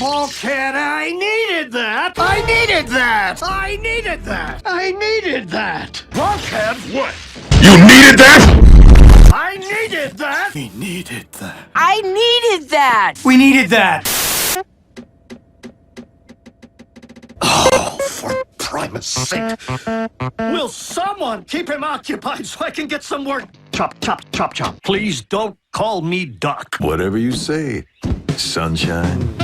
Oh, kid, I needed that! I needed that! I needed that! I needed that! Bulkhead, what? You needed that? I needed that! We needed that. I needed that! We needed that! Oh, for Primus' sake. Will someone keep him occupied so I can get some work? Chop, chop, chop, chop. Please don't call me Duck. Whatever you say, sunshine.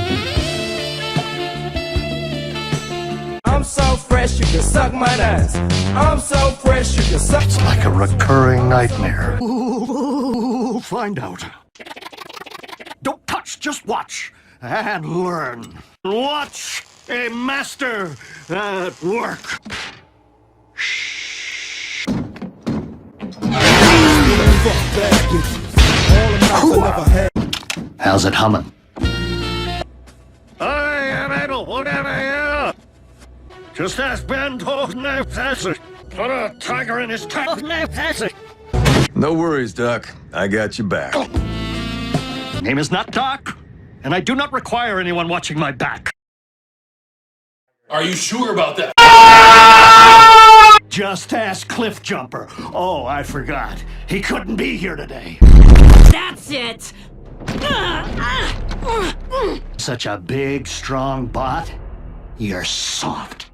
I'm so fresh you can suck my nuts. I'm so fresh you can suck. It's like a recurring nightmare. Ooh, find out. Don't touch, just watch and learn. Watch a master at work. How's it humming? I am idle, whatever. Just ask Ben Put a tiger in his tank. No worries, Doc. I got you back. Name is not Doc, and I do not require anyone watching my back. Are you sure about that? Just ask Cliff Jumper. Oh, I forgot. He couldn't be here today. That's it! Such a big, strong bot. You're soft.